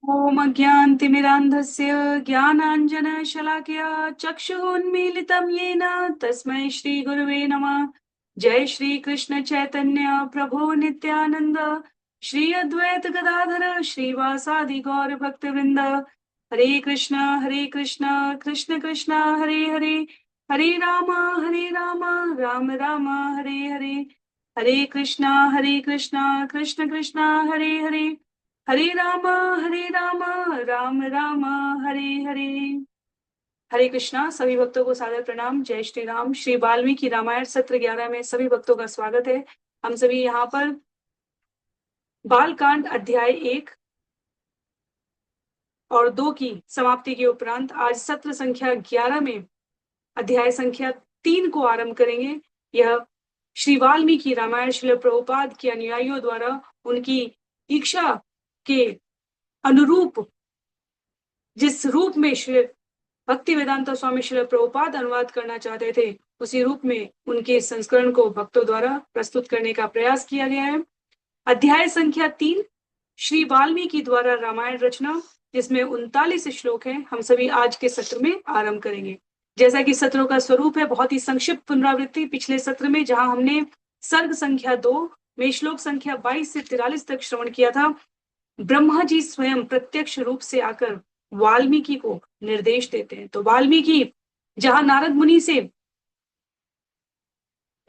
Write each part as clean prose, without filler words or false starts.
ॐ अज्ञानतिमिरान्धस्य ज्ञानाञ्जनशलाकया चक्षुरुन्मीलितं येन तस्मै श्रीगुरुवे नमः। जय श्री कृष्ण चैतन्य प्रभु नित्यानंद, श्री अद्वैत गदाधर श्रीवासादि गौर भक्तवृंद। हरे कृष्ण कृष्ण कृष्ण हरे हरे, हरे राम राम राम हरे हरे। हरे कृष्ण कृष्ण कृष्ण हरे हरे, हरे राम राम राम हरे हरे। हरे कृष्णा। सभी भक्तों को सादर प्रणाम। जय श्री राम। श्री वाल्मीकि रामायण सत्र 11 में सभी भक्तों का स्वागत है। हम सभी यहाँ पर बालकांड अध्याय 1 और 2 की समाप्ति के उपरांत आज सत्र संख्या 11 में अध्याय संख्या 3 को आरंभ करेंगे। यह श्री वाल्मीकि रामायण श्रील प्रभुपाद के अनुयायियों द्वारा उनकी इच्छा के अनुरूप जिस रूप में श्री भक्ति वेदांत स्वामी श्रील प्रभुपाद अनुवाद करना चाहते थे, उसी रूप में उनके संस्करण को भक्तों द्वारा प्रस्तुत करने का प्रयास किया गया है। अध्याय संख्या 3 श्री वाल्मीकि द्वारा रामायण रचना, जिसमें 39 श्लोक हैं, हम सभी आज के सत्र में आरंभ करेंगे। जैसा कि सत्रों का स्वरूप है, बहुत ही संक्षिप्त पुनरावृत्ति। पिछले सत्र में जहां हमने सर्ग संख्या 2 में श्लोक संख्या 22 से 43 तक श्रवण किया था, ब्रह्मा जी स्वयं प्रत्यक्ष रूप से आकर वाल्मीकि को निर्देश देते हैं। तो वाल्मीकि जहां नारद मुनि से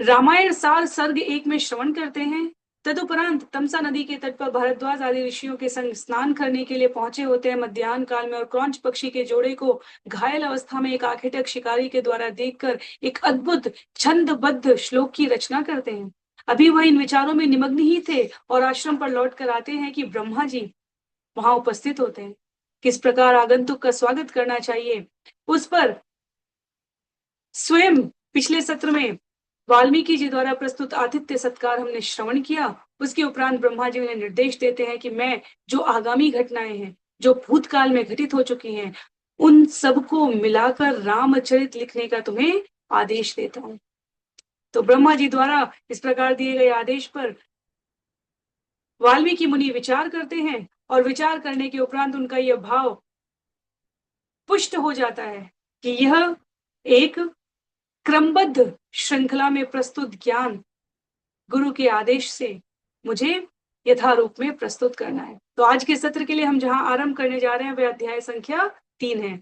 रामायण सार सर्ग 1 में श्रवण करते हैं, तदुपरांत तमसा नदी के तट पर भरद्वाज आदि ऋषियों के संग स्नान करने के लिए पहुंचे होते हैं मध्याह्न काल में, और क्रौंच पक्षी के जोड़े को घायल अवस्था में एक आखेटक शिकारी के द्वारा देखकर एक अद्भुत छंदबद्ध श्लोक की रचना करते हैं। अभी वह इन विचारों में निमग्न ही थे और आश्रम पर लौट कर आते हैं कि ब्रह्मा जी वहां उपस्थित होते हैं। किस प्रकार आगंतुक का स्वागत करना चाहिए, उस पर स्वयं पिछले सत्र में वाल्मीकि जी द्वारा प्रस्तुत आतिथ्य सत्कार हमने श्रवण किया। उसके उपरांत ब्रह्मा जी उन्हें निर्देश देते हैं कि मैं जो आगामी घटनाएं हैं, जो भूतकाल में घटित हो चुकी हैं, उन सबको मिलाकर रामचरित लिखने का तुम्हें आदेश देता हूं। तो ब्रह्मा जी द्वारा इस प्रकार दिए गए आदेश पर वाल्मीकि मुनि विचार करते हैं, और विचार करने के उपरांत उनका यह भाव पुष्ट हो जाता है कि यह एक क्रमबद्ध श्रृंखला में प्रस्तुत ज्ञान गुरु के आदेश से मुझे यथारूप में प्रस्तुत करना है। तो आज के सत्र के लिए हम जहां आरंभ करने जा रहे हैं वह अध्याय संख्या 3 है।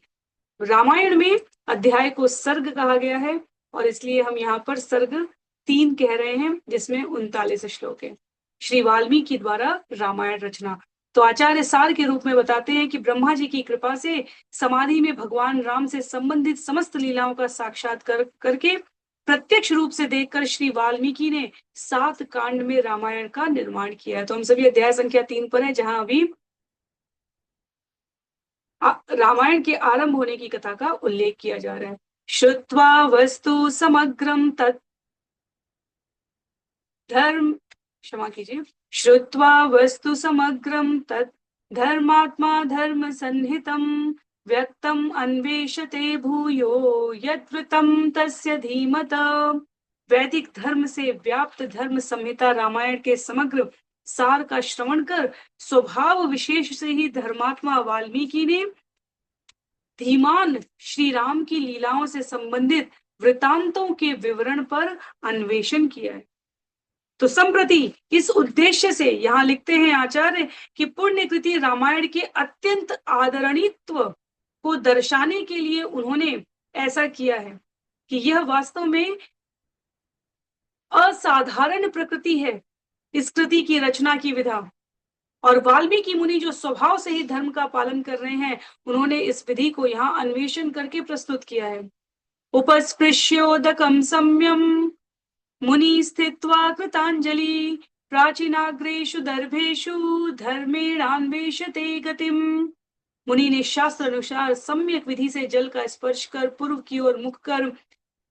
रामायण में अध्याय को सर्ग कहा गया है, और इसलिए हम यहाँ पर सर्ग 3 कह रहे हैं, जिसमें 39 श्लोक है। श्री वाल्मीकि द्वारा रामायण रचना। तो आचार्य सार के रूप में बताते हैं कि ब्रह्मा जी की कृपा से समाधि में भगवान राम से संबंधित समस्त लीलाओं का साक्षात्कार करके प्रत्यक्ष रूप से देखकर श्री वाल्मीकि ने 7 कांड में रामायण का निर्माण किया है। तो हम सभी अध्याय संख्या 3 पर हैं, जहां अभी रामायण के आरंभ होने की कथा का उल्लेख किया जा रहा है। श्रुत्वा वस्तु समग्रम तत् धर्म क्षमा कीजिए श्रुत्वा वस्तु समग्रम तत् धर्मात्मा धर्म संहितम व्यक्तम अन्वेषते भूयो यद्वृतम तस्य धीमत। वैदिक धर्म से व्याप्त धर्म संहिता रामायण के समग्र सार का श्रवण कर स्वभाव विशेष से ही धर्मात्मा वाल्मीकि ने धीमान श्री राम की लीलाओं से संबंधित वृतांतों के विवरण पर अन्वेषण किया है। तो संप्रति इस उद्देश्य से यहाँ लिखते हैं आचार्य कि पुण्यकृति रामायण के अत्यंत आदरणीयत्व को दर्शाने के लिए उन्होंने ऐसा किया है कि यह वास्तव में असाधारण प्रकृति है इस कृति की रचना की विधा। और वाल्मीकि मुनि जो स्वभाव से ही धर्म का पालन कर रहे हैं, उन्होंने इस विधि को यहाँ अन्वेषण करके प्रस्तुत किया है। उपस्पृश्योदकम सम्यम मुनि स्थित्वा कृतांजलि प्राचीनाग्रेषु दर्भेषु धर्मेणान्वेषते गतिम। मुनि ने शास्त्र अनुसार सम्यक विधि से जल का स्पर्श कर पूर्व की ओर मुख कर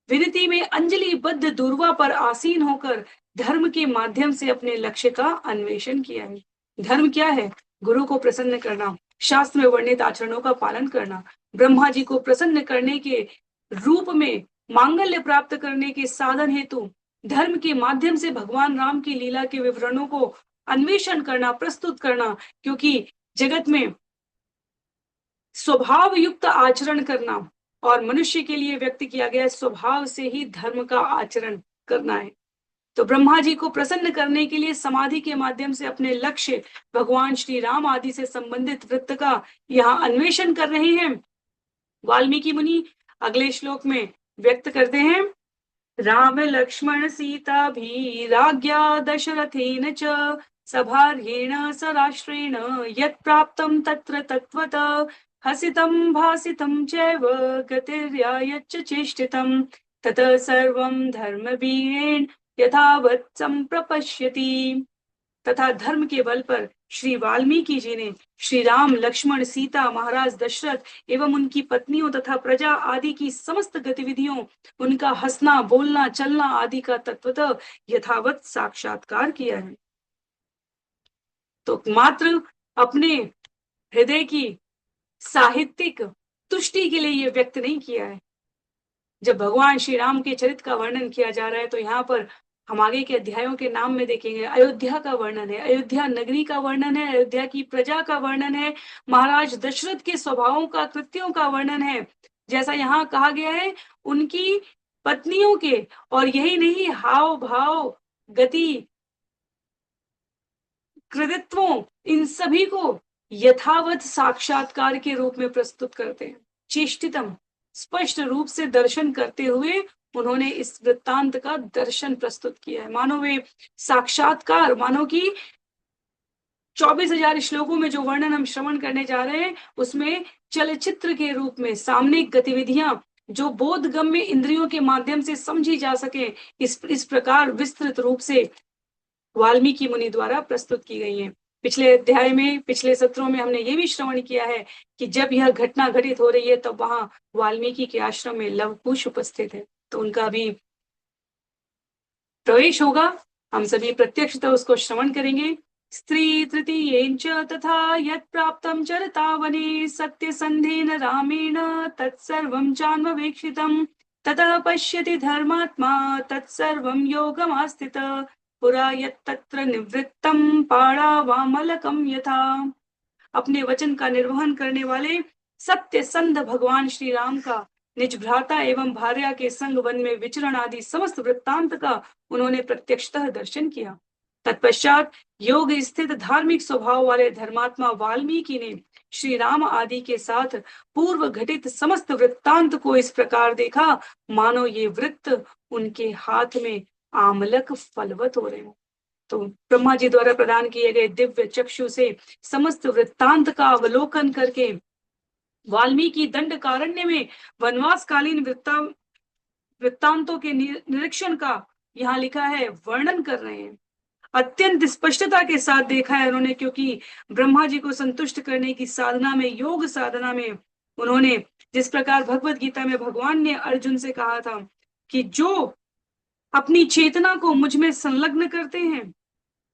विनती में अंजलि बद्ध दूर्वा पर आसीन होकर धर्म के माध्यम से अपने लक्ष्य का अन्वेषण किया है। धर्म क्या है? गुरु को प्रसन्न करना, शास्त्र में वर्णित आचरणों का पालन करना, ब्रह्मा जी को प्रसन्न करने के रूप में मांगल्य प्राप्त करने के साधन हेतु धर्म के माध्यम से भगवान राम की लीला के विवरणों को अन्वेषण करना, प्रस्तुत करना। क्योंकि जगत में स्वभाव युक्त आचरण करना, और मनुष्य के लिए व्यक्त किया गया स्वभाव से ही धर्म का आचरण करना है। तो ब्रह्मा जी को प्रसन्न करने के लिए समाधि के माध्यम से अपने लक्ष्य भगवान श्री राम आदि से संबंधित वृत्त का यहाँ अन्वेषण कर रहे हैं। वाल्मीकि मुनि अगले श्लोक में व्यक्त करते हैं, राम लक्ष्मण सीता भी राज्ञा दशरथेन च सभार्येण स राष्ट्रेण यत् प्राप्तं तत्र तत्त्वतः हसितं भासितं चैव गतिर्यायच्च चेष्टितं ततः सर्वं धर्मवीरेण यथावत् संप्रपश्यति। तथा धर्म के बल पर श्री वाल्मीकि जी ने श्री राम लक्ष्मण सीता महाराज दशरथ एवं उनकी पत्नियों तथा प्रजा आदि की समस्त गतिविधियों, उनका हंसना बोलना चलना आदि का तत्वतः यथावत साक्षात्कार किया है। तो मात्र अपने हृदय की साहित्यिक तुष्टि के लिए यह व्यक्त नहीं किया है। जब भगवान श्री राम के चरित्र का वर्णन किया जा रहा है तो यहाँ पर हम आगे के अध्यायों के नाम में देखेंगे, अयोध्या का वर्णन है, अयोध्या नगरी का वर्णन है, अयोध्या की प्रजा का वर्णन है, महाराज दशरथ के स्वभावों का, कृत्यों का वर्णन है। जैसा यहाँ कहा गया है, उनकी पत्नियों के, और यही नहीं, हाव भाव, गति, कृतित्वों, इन सभी को यथावत साक्षात्कार के रूप में प्रस्तुत करते हैं। चेष्टितम, स्पष्ट रूप से दर्शन करते हुए उन्होंने इस वृत्तांत का दर्शन प्रस्तुत किया है। मानो वे साक्षात्कार, मानो कि 24,000 श्लोकों में जो वर्णन हम श्रवण करने जा रहे हैं उसमें चलचित्र के रूप में सामयिक गतिविधियां जो बोधगम्य इंद्रियों के माध्यम से समझी जा सके, इस प्रकार विस्तृत रूप से वाल्मीकि मुनि द्वारा प्रस्तुत की गई है। पिछले अध्याय में, पिछले सत्रों में हमने ये भी श्रवण किया है कि जब यह घटना घटित हो रही है तब वहां वाल्मीकि के आश्रम में लवकुश उपस्थित है, तो उनका भी प्रवेश होगा। हम सभी प्रत्यक्षतः उसको श्रवण करेंगे। स्त्री तृतीयेन च तथा यत् प्राप्तं चरतावने सत्य संधेन रामेण तत्सर्वं चान्ववेक्षितं ततः पश्यति धर्मात्मा तत्सर्वं योगमास्थितः पुरा यत्तत्र निवृत्तं पाणावामलकं यथा। अपने वचन का निर्वहन करने वाले सत्य संध भगवान श्री राम का निज भ्राता एवं भार्या के संग वन में विचरण आदि समस्त वृत्तांत का उन्होंने प्रत्यक्षतः दर्शन किया। तत्पश्चात योग स्थित धार्मिक स्वभाव वाले धर्मात्मा वाल्मीकि ने श्री राम आदि के साथ पूर्व घटित समस्त वृत्तांत को इस प्रकार देखा मानो ये वृत्त उनके हाथ में आमलक फलवत हो रहे हैं। तो ब्रह्मा जी द्वारा प्रदान किए गए दिव्य चक्षु से समस्त वृत्तांत का अवलोकन करके वाल्मीकि दंडकारण्य में वनवास कालीन वृत्तांतों के निरीक्षण का यहाँ लिखा है वर्णन कर रहे हैं। अत्यंत स्पष्टता के साथ देखा है उन्होंने, क्योंकि ब्रह्मा जी को संतुष्ट करने की साधना में, योग साधना में उन्होंने जिस प्रकार भगवत गीता में भगवान ने अर्जुन से कहा था कि जो अपनी चेतना को मुझ में संलग्न करते हैं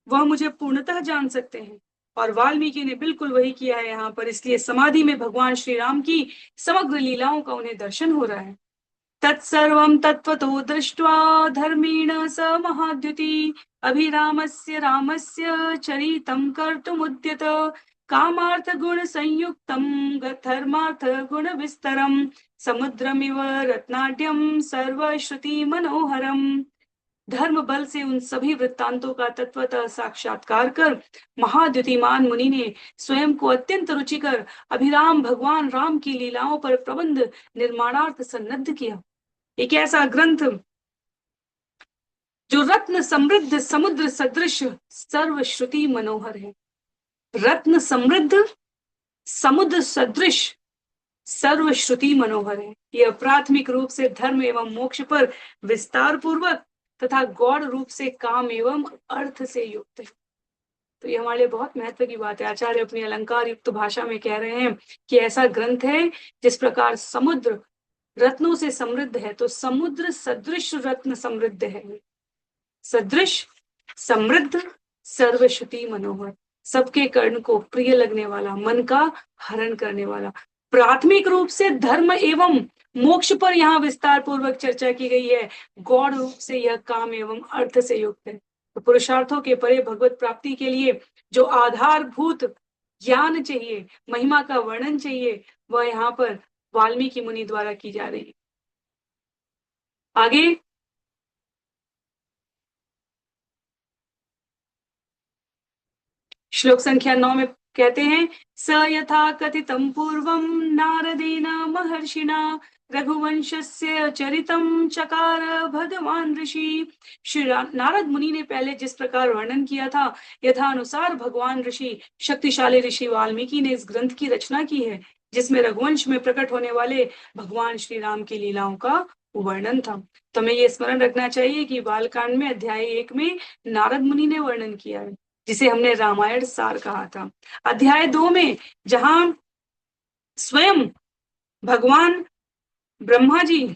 वह मुझे पूर्णतः जान सकते हैं, और वाल्मीकि ने बिल्कुल वही किया है यहाँ पर। इसलिए समाधि में भगवान श्री राम की समग्र लीलाओं का उन्हें दर्शन हो रहा है। तत्सर्वं तत्त्वतो दृष्ट्वा धर्मेण स महाद्युति अभिरामस्य रामस्य चरितं कर्तुमुद्यत कामार्थ गुण संयुक्तं धर्मार्थ गुण विस्तरं समुद्रमिव रत्नाढ्यं सर्वश्रुति मनोहरम। धर्म बल से उन सभी वृत्तांतों का तत्वतः साक्षात्कार कर महाद्युतिमान मुनि ने स्वयं को अत्यंत रुचिकर अभिराम भगवान राम की लीलाओं पर प्रबंध निर्माणार्थ सन्नद्ध किया। एक ऐसा ग्रंथ जो रत्न समृद्ध समुद्र सदृश सर्वश्रुति मनोहर है। रत्न समृद्ध समुद्र सदृश सर्वश्रुति मनोहर है। यह प्राथमिक रूप से धर्म एवं मोक्ष पर विस्तार पूर्वक तथा गौड़ रूप से काम एवं अर्थ से युक्त है। तो ये हमारे लिए बहुत महत्व की बात है। आचार्य अपनी अलंकार युक्त भाषा में कह रहे हैं कि ऐसा ग्रंथ है जिस प्रकार समुद्र रत्नों से समृद्ध है, तो समुद्र सदृश रत्न समृद्ध है। सदृश, समृद्ध, सर्वश्रुति मनोहर, सबके कर्ण को प्रिय लगने वाला, मन का हरण करने वाला। प्राथमिक रूप से धर्म एवं मोक्ष पर यहाँ विस्तार पूर्वक चर्चा की गई है। गौड़ रूप से यह काम एवं अर्थ से युक्त है। तो पुरुषार्थों के परे भगवत प्राप्ति के लिए जो आधारभूत ज्ञान चाहिए, महिमा का वर्णन चाहिए, वह यहाँ पर वाल्मीकि मुनि द्वारा की जा रही है। आगे श्लोक संख्या 9 में कहते हैं, स यथा कथितं पूर्वं नारदेन महर्षिणा रघुवंशस्य चरितं चकार भगवान ऋषि। श्री नारद मुनि ने पहले जिस प्रकार वर्णन किया था, यथानुसार भगवान ऋषि, शक्तिशाली ऋषि वाल्मीकि ने इस ग्रंथ की रचना की है, जिसमें रघुवंश में प्रकट होने वाले भगवान श्री राम की लीलाओं का वर्णन था। तो हमें ये स्मरण रखना चाहिए कि बालकांड में अध्याय 1 में नारद मुनि ने वर्णन किया है, जिसे हमने रामायण सार कहा था। अध्याय 2 में जहां स्वयं भगवान ब्रह्मा जी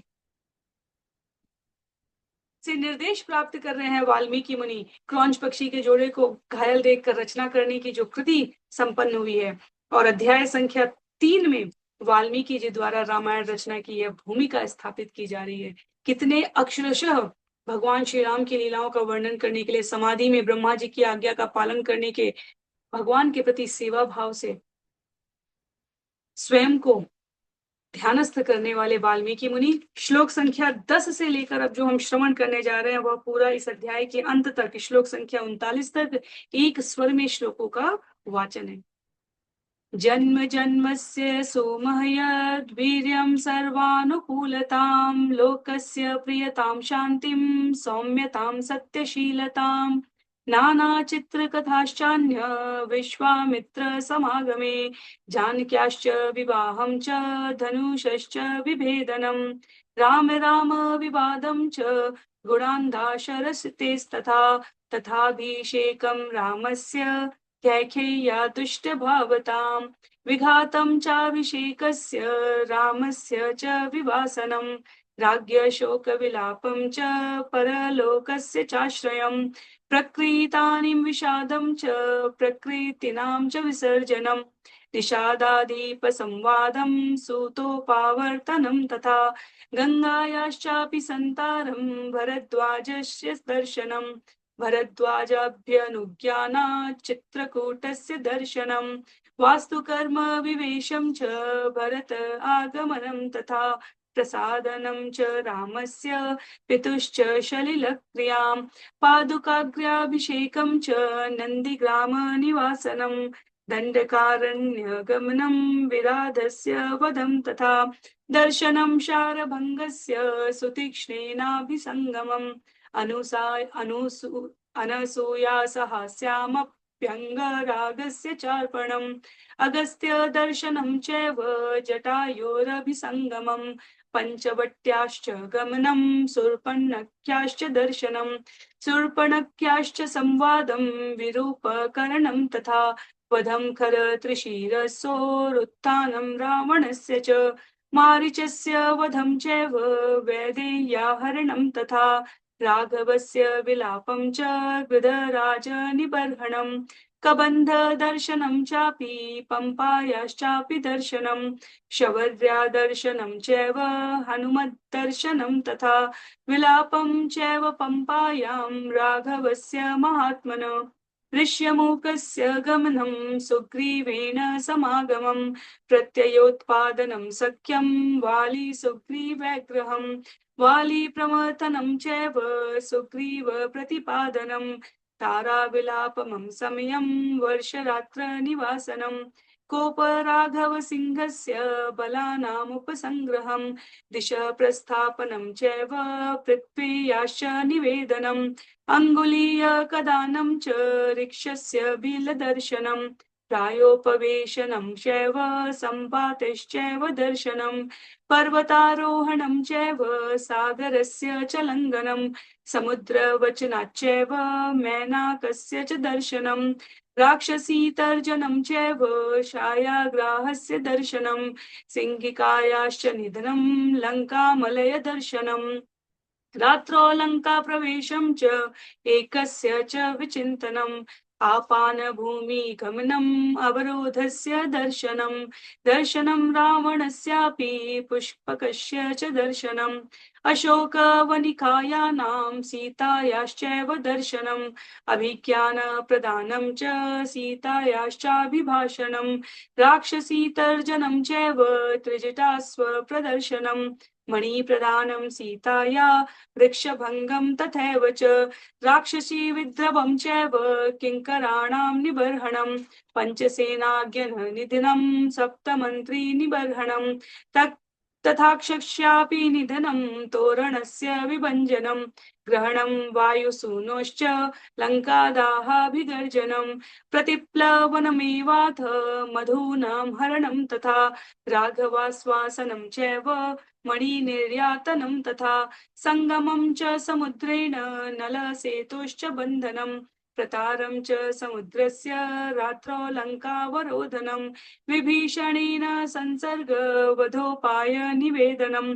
से निर्देश प्राप्त कर रहे हैं वाल्मीकि मुनि, क्रौंच पक्षी के जोड़े को घायल देखकर रचना करने की जो कृति संपन्न हुई है, और अध्याय संख्या 3 में वाल्मीकि जी द्वारा रामायण रचना की यह भूमिका स्थापित की जा रही है। कितने अक्षरशः भगवान श्री राम की लीलाओं का वर्णन करने के लिए समाधि में ब्रह्मा जी की आज्ञा का पालन करने के, भगवान के प्रति सेवा भाव से स्वयं को ध्यानस्थ करने वाले वाल्मीकि मुनि। श्लोक संख्या 10 से लेकर अब जो हम श्रवण करने जा रहे हैं, वह पूरा इस अध्याय के अंत तक, श्लोक संख्या 39 तक एक स्वर में श्लोकों का वाचन है। जन्म जन्मस्य सोमहयद् वीर्यं सर्वानुकूलतां लोकस्य प्रियतां शान्तिं सौम्यतां सत्यशीलतां नानाचित्रकथाश्चान्य विश्वामित्र समागमे जानक्याश्च विवाहं च धनुषश्च विभेदनं राम राम विवादं च गुणान्धाशरस्तेस्तथा तथाभिषेकं रामस्य कैकेय्या तुष्टभावतां विघातं चाभिषेकस्य रामस्य च विवासनं राज्ञ शोकविलापं च परलोकस्य चाश्रयं प्रकृतानि विषादं च प्रकृतीनां च विसर्जनं निषादादीपसंवादं सूतोपावर्तनं तथा गङ्गायाश्चापि सन्तारं भरद्वाजस्य दर्शनं भरद्वाजाभ्यनुज्ञानात् चित्रकूटस्य दर्शनं वास्तुकर्म विवेशं च भरत आगमनं तथा प्रसादनं च रामस्य पितुश्च सलिलक्रियां पादुकाग्र्याभिषेकं च नन्दिग्रामनिवासनं दण्डकारण्यगमनं विराधस्य वधं तथा दर्शनं शारभङ्गस्य सुतीक्ष्णेनाभिसङ्गमम् अनसूयासहास्यामप्यङ्गरागस्य चार्पणम् अगस्त्य दर्शनं चैव जटायोरभिसङ्गमम् पञ्चवट्याश्च गमनं शूर्पणख्याश्च दर्शनं शूर्पणख्याश्च संवादं विरूपकरणं तथा वधं खरतृषिरसोरुत्थानं रावणस्य च मारीचस्य वधं चैव वैदेह्याहरणं तथा राघवस्य विलापं च गृधराजनिबर्हणं कबन्धदर्शनं चापि पम्पायाश्चापि दर्शनं शबर्या दर्शनं चैव हनुमद्दर्शनं तथा विलापं चैव पम्पायां राघवस्य महात्मनो ऋष्यमूकस्य गमनं सुग्रीवेण समागमं प्रत्ययोत्पादनं सख्यं वाली सुग्रीवैग्रहं वाली प्रमथनं चैव सुग्रीव प्रतिपादनं ताराविलापमं समयं वर्षरात्र निवासनं कोप राघव सिंहस्य बलानामुपसंग्रहं दिश प्रस्थापनं चैव पृथ्व्याश्च निवेदनम् अङ्गुलीयकदानं च ऋक्षस्य बिलदर्शनं प्रायोपवेशनं चैव सम्पातिश्चैव दर्शनं पर्वतारोहणं चैव सागरस्य च लङ्घनं समुद्रवचनाच्चैव मैनाकस्य च दर्शनं राक्षसीतर्जनं चैव छायाग्राहस्य दर्शनं सिंहिकायाश्च निधनं लङ्कामलयदर्शनम् रात्रौ लङ्काप्रवेशं च एकस्य च विचिन्तनम् आपानभूमिगमनम् अवरोधस्य दर्शनं दर्शनं रावणस्यापि पुष्पकस्य च दर्शनम् अशोकवनिकायानां सीतायाश्चैव दर्शनम् अभिज्ञानप्रदानं च सीतायाश्चाभिभाषणं राक्षसीतर्जनं चैव त्रिजटास्वप्रदर्शनम् मणिप्रदानं सीताया वृक्षभङ्गं तथैव च राक्षसी विद्रवं चैव किङ्कराणां निबर्हणं पञ्चसेनाज्ञनिधनं सप्तमन्त्रीनिबर्हणं तथाक्षस्यापि निधनं तोरणस्य विभञ्जनं ग्रहणं वायुसूनोश्च लङ्कादाहाभिगर्जनं प्रतिप्लवनमेवाथ मधूनां हरणं तथा राघवाश्वासनं चैव मणिनिर्यातनं तथा संगमं च समुद्रेण नलसेतोश्च बन्धनं प्रतारं च समुद्रस्य रात्रौ लङ्कावरोधनं विभीषणेन संसर्गवधोपाय निवेदनं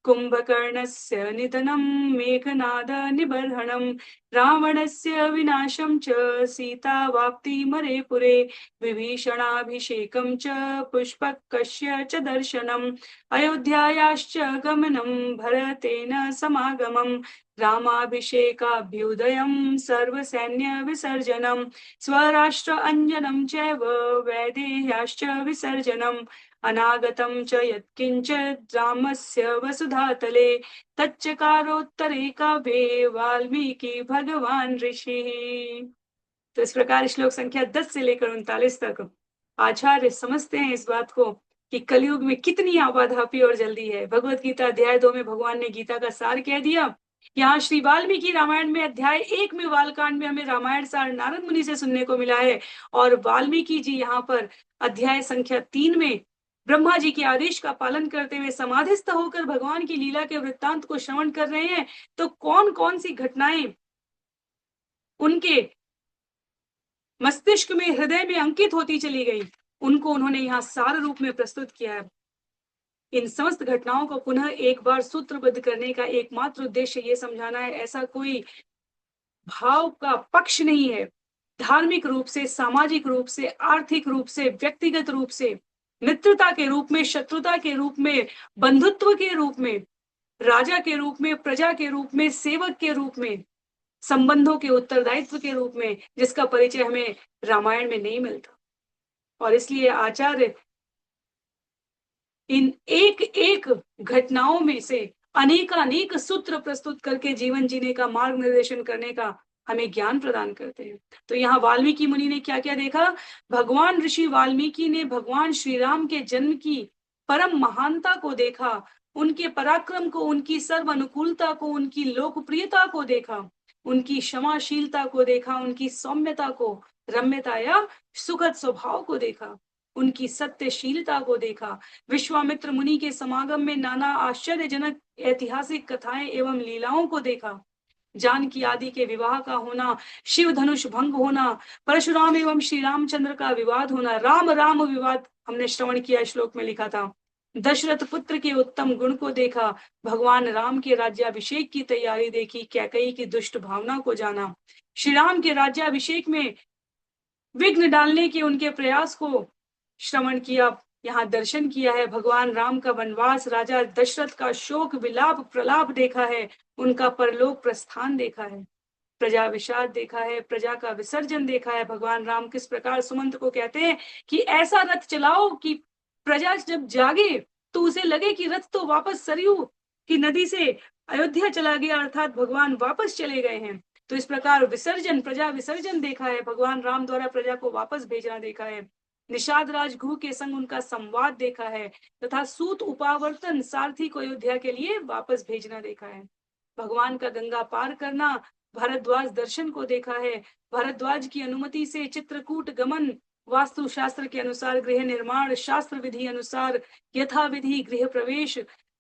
कुम्भकर्णस्य निधनं मेघनादनिबर्हणं रावणस्य विनाशं च सीतावाप्तिमरे पुरे विभीषणाभिषेकं च पुष्पकस्य च दर्शनम् अयोध्यायाश्च गमनं भरतेन समागमं रामाभिषेकाभ्युदयं सर्वसैन्यविसर्जनं स्वराष्ट्र अञ्जनं चैव वैदेह्याश्च विसर्जनम् अनागतं च यत्किञ्चित् रामस्य वसुधातले तच्चकारोत्तरे काव्ये वाल्मीकि भगवान ऋषि। तो इस प्रकार श्लोक संख्या 10 से लेकर 39 तक आचार्य समझते हैं इस बात को कि कलयुग में कितनी आपाधापी और जल्दी है। भगवत गीता अध्याय 2 में भगवान ने गीता का सार कह दिया। यहाँ श्री वाल्मीकि रामायण में अध्याय 1 में बालकांड में हमें रामायण सार नारद मुनि से सुनने को मिला है और वाल्मीकि जी यहाँ पर अध्याय संख्या 3 में ब्रह्मा जी के आदेश का पालन करते हुए समाधिस्थ होकर भगवान की लीला के वृत्तांत को श्रवण कर रहे हैं। तो कौन कौन सी घटनाएं उनके मस्तिष्क में, हृदय में अंकित होती चली गई, उनको उन्होंने यहाँ सार रूप में प्रस्तुत किया है। इन समस्त घटनाओं को पुनः एक बार सूत्रबद्ध करने का एकमात्र उद्देश्य ये समझाना है, ऐसा कोई भाव का पक्ष नहीं है। धार्मिक रूप से, सामाजिक रूप से, आर्थिक रूप से, व्यक्तिगत रूप से, मित्रता के रूप में, शत्रुता के रूप में, बंधुत्व के रूप में, राजा के रूप में, प्रजा के रूप में, सेवक के रूप में, संबंधों के उत्तरदायित्व के रूप में, जिसका परिचय हमें रामायण में नहीं मिलता। और इसलिए आचार्य इन एक एक घटनाओं में से अनेकानेक सूत्र प्रस्तुत करके जीवन जीने का मार्ग निर्देशन करने का हमें ज्ञान प्रदान करते हैं। तो यहाँ वाल्मीकि मुनि ने क्या क्या देखा? भगवान ऋषि वाल्मीकि ने भगवान श्री राम के जन्म की परम महानता को देखा, उनके पराक्रम को, उनकी सर्व अनुकूलता को, उनकी लोकप्रियता को देखा, उनकी क्षमाशीलता को देखा, उनकी सौम्यता को, रम्यता या सुखद स्वभाव को देखा, उनकी सत्यशीलता को देखा। विश्वामित्र मुनि के समागम में नाना आश्चर्यजनक ऐतिहासिक कथाएं एवं लीलाओं को देखा। जानकी आदि के विवाह का होना, शिव धनुष भंग होना, परशुराम एवं श्री रामचंद्र का विवाद होना, राम राम विवाद हमने श्रवण किया, श्लोक में लिखा था। दशरथ पुत्र के उत्तम गुण को देखा, भगवान राम के राज्याभिषेक की तैयारी देखी, कैकेयी की दुष्ट भावना को जाना, श्री राम के राज्याभिषेक में विघ्न डालने के उनके प्रयास को श्रवण किया, यहाँ दर्शन किया है। भगवान राम का वनवास, राजा दशरथ का शोक विलाप प्रलाप देखा है, उनका परलोक प्रस्थान देखा है, प्रजा विषाद देखा है, प्रजा का विसर्जन देखा है। भगवान राम किस प्रकार सुमंत को कहते हैं कि ऐसा रथ चलाओ कि प्रजा जब जागे तो उसे लगे कि रथ तो वापस सरयू की नदी से अयोध्या चला गया, अर्थात भगवान वापस चले गए हैं। तो इस प्रकार विसर्जन, प्रजा विसर्जन देखा है, भगवान राम द्वारा प्रजा को वापस भेजना देखा है। निषाद राजगुह के संग उनका संवाद देखा है तथा सूत उपावर्तन सारथी को अयोध्या के लिए वापस भेजना देखा है। भगवान का गंगा पार करना, भारद्वाज दर्शन को देखा है। भारद्वाज की अनुमति से चित्रकूट गमन, वास्तु शास्त्र के अनुसार गृह निर्माण, शास्त्र विधि अनुसार यथाविधि गृह प्रवेश,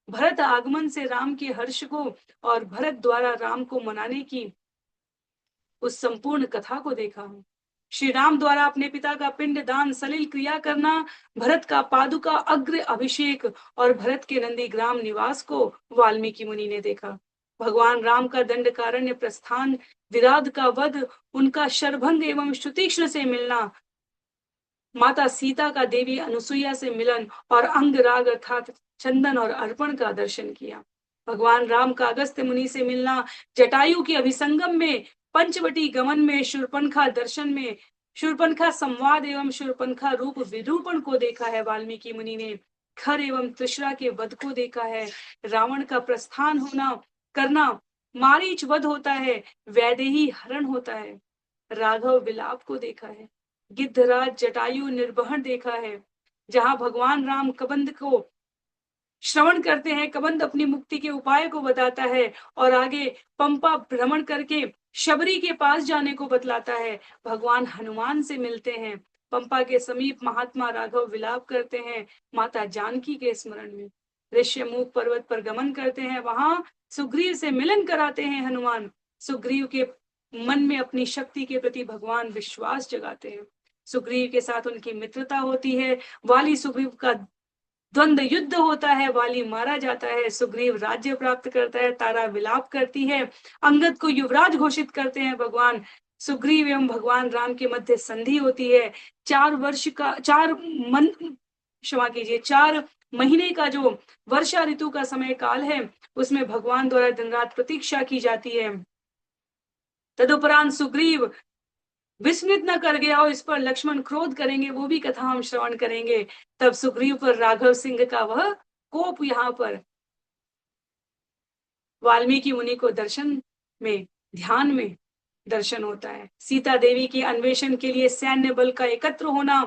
भरत आगमन से राम के हर्ष को और भरत द्वारा राम को मनाने की उस संपूर्ण कथा को देखा है। श्री राम द्वारा अपने पिता का पिंड दान, सलिल क्रिया करना, भरत का पादुका अग्र अभिषेक और भरत के नंदीग्राम निवास को वाल्मीकि मुनि ने देखा। भगवान राम का दंडकारण्य प्रस्थान, विराध का वध, उनका शरभंग एवं श्रुतीक्ष्ण से मिलना, माता सीता का देवी अनुसुईया से मिलन और अंग राग अर्थात चंदन और अर्पण का दर्शन किया। भगवान राम का अगस्त्य मुनि से मिलना, जटायु के अभिसंगम में, पंचवटी गमन में, शूर्पणखा दर्शन में, शूर्पणखा संवाद एवं शूर्पणखा रूप विरूपण को देखा है वाल्मीकि मुनि ने। खर एवं त्रिशरा के वध को देखा है, रावण का प्रस्थान होना करना, मारीच वध होता है, वैदेही हरण होता है, राघव विलाप को देखा है, गिद्धराज जटायु निर्वहन देखा है, जहां भगवान राम कबंध को श्रवण करते हैं, कबंध अपनी मुक्ति के उपाय को बताता है और आगे पंपा भ्रमण करके शबरी के पास जाने को बतलाता है। भगवान हनुमान से मिलते हैं, पंपा के समीप महात्मा राघव विलाप करते हैं माता जानकी के स्मरण में। ऋष्यमुख पर्वत पर गमन करते हैं, वहां सुग्रीव से मिलन कराते हैं हनुमान। सुग्रीव के मन में अपनी शक्ति के प्रति भगवान विश्वास जगाते हैं। सुग्रीव के साथ उनकी मित्रता होती है, वाली सुग्रीव का द्वंद्व युद्ध होता है, वाली मारा जाता है, सुग्रीव राज्य प्राप्त करता है, तारा विलाप करती है, अंगद को युवराज घोषित करते हैं भगवान। सुग्रीव एवं भगवान राम के मध्य संधि होती है। 4 महीने का जो वर्षा ऋतु का समय काल है, उसमें भगवान द्वारा दिन रात प्रतीक्षा की जाती है। तदुपरांत सुग्रीव विस्मृत न कर गया और इस पर लक्ष्मण क्रोध करेंगे, वो भी कथा हम श्रवण करेंगे। तब सुग्रीव पर राघव सिंह का वह कोप यहाँ पर वाल्मीकि मुनि को दर्शन में, ध्यान में दर्शन होता है। सीता देवी के अन्वेषण के लिए सैन्य बल का एकत्र होना,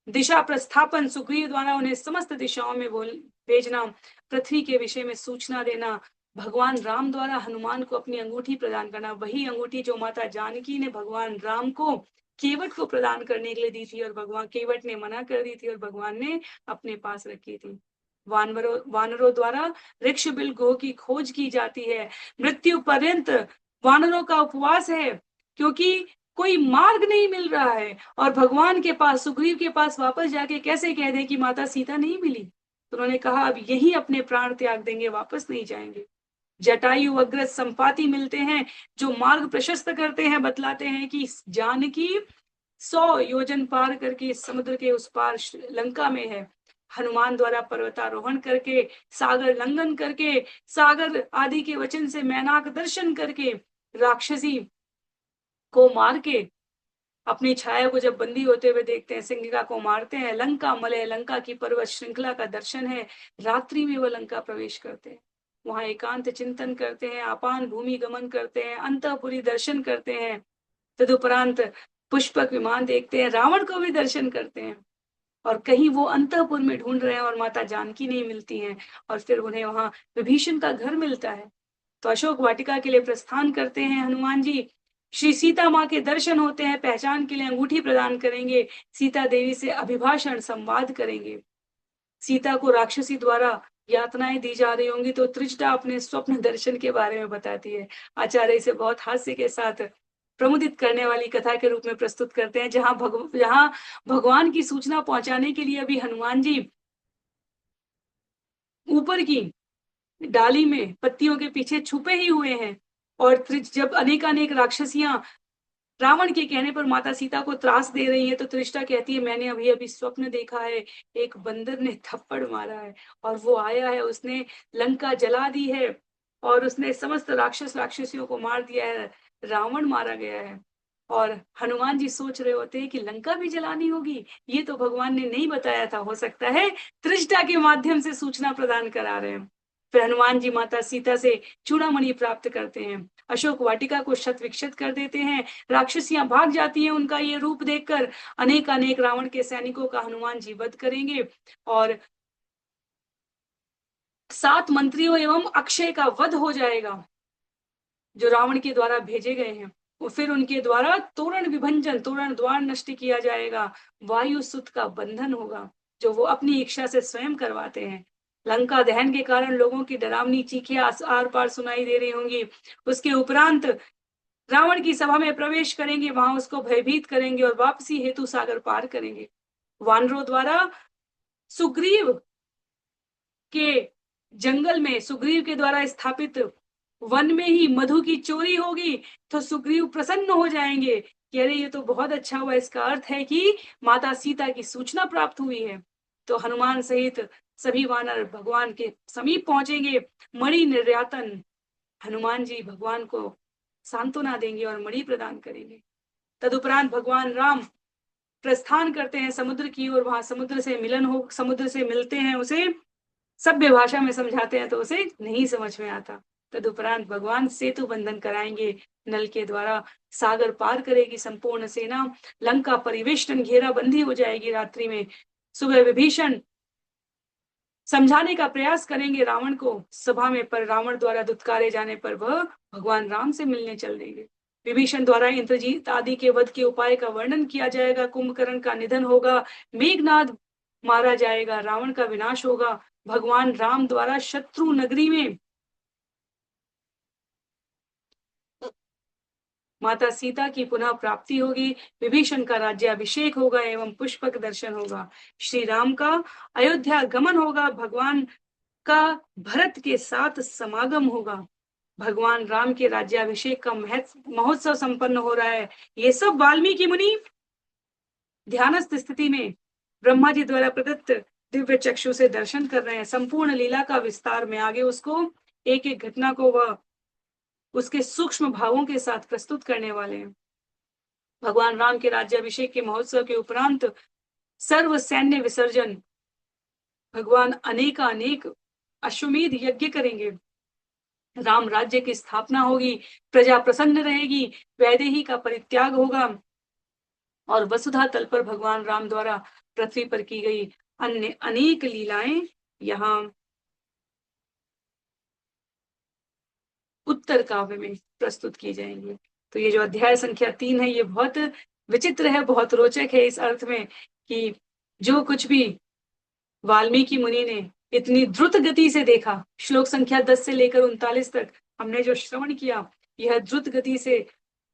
दिशा प्रस्थापन, सुग्रीव द्वारा उन्हें समस्त दिशाओं में भेजना, पृथ्वी के विषय में सूचना देना, भगवान राम द्वारा हनुमान को अपनी अंगूठी प्रदान करना, वही अंगूठी जो माता जानकी ने भगवान राम को केवट को प्रदान करने के लिए दी थी और भगवान केवट ने मना कर दी थी और भगवान ने अपने पास रखी थी। वानरों द्वारा वृक्ष बिल गो की खोज की जाती है। मृत्यु पर्यंत वानरों का उपवास है, क्योंकि कोई मार्ग नहीं मिल रहा है और भगवान के पास, सुग्रीव के पास वापस जाके कैसे कह दें कि माता सीता नहीं मिली। तो उन्होंने कहा अब यही अपने प्राण त्याग देंगे, वापस नहीं जाएंगे। जटायु अग्रज संपाति मिलते हैं, जो मार्ग प्रशस्त करते हैं, बतलाते हैं कि जानकी 100 योजन पार करके समुद्र के उस पार लंका में है। हनुमान द्वारा पर्वतारोहण करके, सागर लंघन करके, सागर आदि के वचन से मैनाक दर्शन करके, राक्षसी को मार के अपनी छाया को जब बंदी होते हुए देखते हैं, सिंहिका को मारते हैं। लंका मलय, लंका की पर्वत श्रृंखला का दर्शन है। रात्रि में वह लंका प्रवेश करते हैं, वहां एकांत चिंतन करते हैं, आपान भूमि गमन करते हैं, अंतःपुरी दर्शन करते हैं। तदुपरांत पुष्पक विमान देखते हैं, रावण को भी दर्शन करते हैं और कहीं वो अंतःपुर में ढूंढ रहे हैं और माता जानकी नहीं मिलती हैं और फिर उन्हें वहां विभीषण का घर मिलता है। तो अशोक वाटिका के लिए प्रस्थान करते हैं हनुमान जी। श्री सीता माँ के दर्शन होते हैं, पहचान के लिए अंगूठी प्रदान करेंगे, सीता देवी से अभिभाषण संवाद करेंगे। सीता को राक्षसी द्वारा यातनाएं दी जा रही होंगी तो त्रिजटा अपने स्वप्न दर्शन के बारे में बताती है। आचार्य इसे बहुत हास्य के साथ प्रमुदित करने वाली कथा के रूप में प्रस्तुत करते हैं, जहां भगवान की सूचना पहुंचाने के लिए अभी हनुमान जी ऊपर की डाली में पत्तियों के पीछे छुपे ही हुए हैं और जब अनेकानेक राक्षसियां रावण के कहने पर माता सीता को त्रास दे रही है तो त्रिष्टा कहती है मैंने अभी अभी स्वप्न देखा है, एक बंदर ने थप्पड़ मारा है और वो आया है, उसने लंका जला दी है और उसने समस्त राक्षसियों को मार दिया है, रावण मारा गया है। और हनुमान जी सोच रहे होते हैं कि लंका भी जलानी होगी, ये तो भगवान ने नहीं बताया था, हो सकता है त्रिष्टा के माध्यम से सूचना प्रदान करा रहे हैं। फिर हनुमान जी माता सीता से चूड़ामणि प्राप्त करते हैं, अशोक वाटिका को शत विक्षत कर देते हैं, राक्षसियां भाग जाती हैं उनका ये रूप देखकर। अनेक रावण के सैनिकों का हनुमान जी वध करेंगे और 7 मंत्रियों एवं अक्षय का वध हो जाएगा जो रावण के द्वारा भेजे गए हैं। और फिर उनके द्वारा तोरण विभंजन, तोरण द्वार नष्ट किया जाएगा, वायु सुत का बंधन होगा जो वो अपनी इच्छा से स्वयं करवाते हैं। लंका दहन के कारण लोगों की डरावनी चीखें आर पार सुनाई दे रही होंगी। उसके उपरांत रावण की सभा में प्रवेश करेंगे, वहां उसको भयभीत करेंगे और वापसी हेतु सागर पार करेंगे। वानरों द्वारा सुग्रीव के जंगल में, सुग्रीव के द्वारा स्थापित वन में ही मधु की चोरी होगी तो सुग्रीव प्रसन्न हो जाएंगे कि अरे ये तो बहुत अच्छा हुआ, इसका अर्थ है कि माता सीता की सूचना प्राप्त हुई है। तो हनुमान सहित सभी वानर भगवान के समीप पहुंचेंगे। मणि निर्यातन, हनुमान जी भगवान को सांत्वना देंगे और मणि प्रदान करेंगे। तदुपरांत भगवान राम प्रस्थान करते हैं समुद्र की ओर, वहां समुद्र से मिलन हो, समुद्र से मिलते हैं, उसे सभ्य भाषा में समझाते हैं तो उसे नहीं समझ में आता। तदुपरांत भगवान सेतु बंधन कराएंगे नल के द्वारा, सागर पार करेगी संपूर्ण सेना, लंका परिवेष्टन घेराबंदी हो जाएगी रात्रि में। सुबह विभीषण समझाने का प्रयास करेंगे रावण को सभा में, पर रावण द्वारा दुत्कारे जाने पर वह भगवान राम से मिलने चल देंगे। विभीषण द्वारा इंद्रजीत आदि के वध के उपाय का वर्णन किया जाएगा। कुंभकर्ण का निधन होगा, मेघनाद मारा जाएगा, रावण का विनाश होगा। भगवान राम द्वारा शत्रु नगरी में माता सीता की पुनः प्राप्ति होगी, विभीषण का राज्याभिषेक होगा एवं पुष्पक दर्शन होगा। श्री राम का अयोध्या गमन होगा, भगवान का भरत के साथ समागम होगा। भगवान राम के राज्याभिषेक का महोत्सव संपन्न हो रहा है। ये सब वाल्मीकि मुनि ध्यानस्थ स्थिति में ब्रह्मा जी द्वारा प्रदत्त दिव्य चक्षु से दर्शन कर रहे हैं। संपूर्ण लीला का विस्तार में आगे उसको एक एक घटना को वह उसके सूक्ष्म भावों के साथ प्रस्तुत करने वाले हैं। भगवान राम के राज्याभिषेक के महोत्सव के उपरांत सर्व सैन्य विसर्जन, भगवान अनेक अश्वमेध यज्ञ करेंगे, राम राज्य की स्थापना होगी, प्रजा प्रसन्न रहेगी, वैदेही का परित्याग होगा और वसुधा तल पर भगवान राम द्वारा पृथ्वी पर की गई अन्य अनेक लीलाएं यहाँ उत्तर काव्य में प्रस्तुत की जाएंगी। तो ये जो अध्याय संख्या 3 है ये बहुत विचित्र है, बहुत रोचक है इस अर्थ में कि जो कुछ भी वाल्मीकि मुनि ने इतनी द्रुत गति से देखा, श्लोक संख्या 10 से लेकर 39 तक हमने जो श्रवण किया, यह द्रुत गति से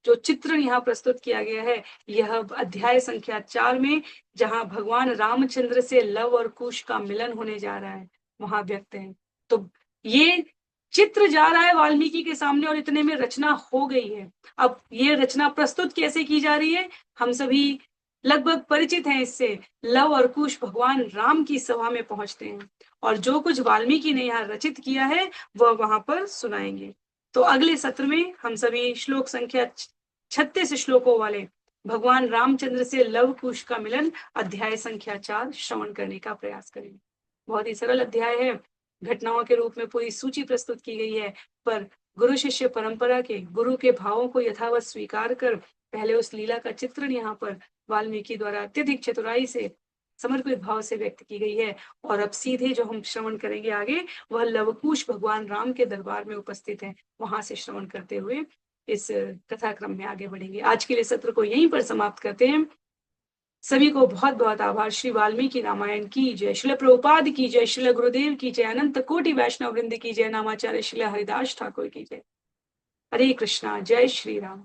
जो चित्रण यहाँ प्रस्तुत किया गया है, यह अध्याय संख्या 4 में जहां भगवान रामचंद्र से लव और कुश का मिलन होने जा रहा है वहां व्यक्त है। तो ये चित्र जा रहा है वाल्मीकि के सामने और इतने में रचना हो गई है। अब ये रचना प्रस्तुत कैसे की जा रही है, हम सभी लगभग परिचित हैं इससे। लव और कुश भगवान राम की सभा में पहुंचते हैं और जो कुछ वाल्मीकि ने यहाँ रचित किया है वह वहां पर सुनाएंगे। तो अगले सत्र में हम सभी श्लोक संख्या 36 श्लोकों वाले भगवान रामचंद्र से लव कुश का मिलन अध्याय संख्या 4 श्रवण करने का प्रयास करेंगे। बहुत ही सरल अध्याय है, घटनाओं के रूप में पूरी सूची प्रस्तुत की गई है, पर गुरु शिष्य परंपरा के गुरु के भावों को यथावत स्वीकार कर पहले उस लीला का चित्रण यहाँ पर वाल्मीकि द्वारा अत्यधिक चतुराई से समर्पित भाव से व्यक्त की गई है। और अब सीधे जो हम श्रवण करेंगे आगे वह लवकुश भगवान राम के दरबार में उपस्थित है, वहां से श्रवण करते हुए इस कथाक्रम में आगे बढ़ेंगे। आज के लिए सत्र को यहीं पर समाप्त करते हैं। सभी को बहुत बहुत आभार। श्री वाल्मीकि रामायण की जय, श्रील प्रभुपाद की जय, श्रील गुरुदेव की जय, अनंत कोटि वैष्णव वृंद की जय, नामाचार्य श्रील हरिदास ठाकुर की जय। हरे कृष्णा, जय श्री राम।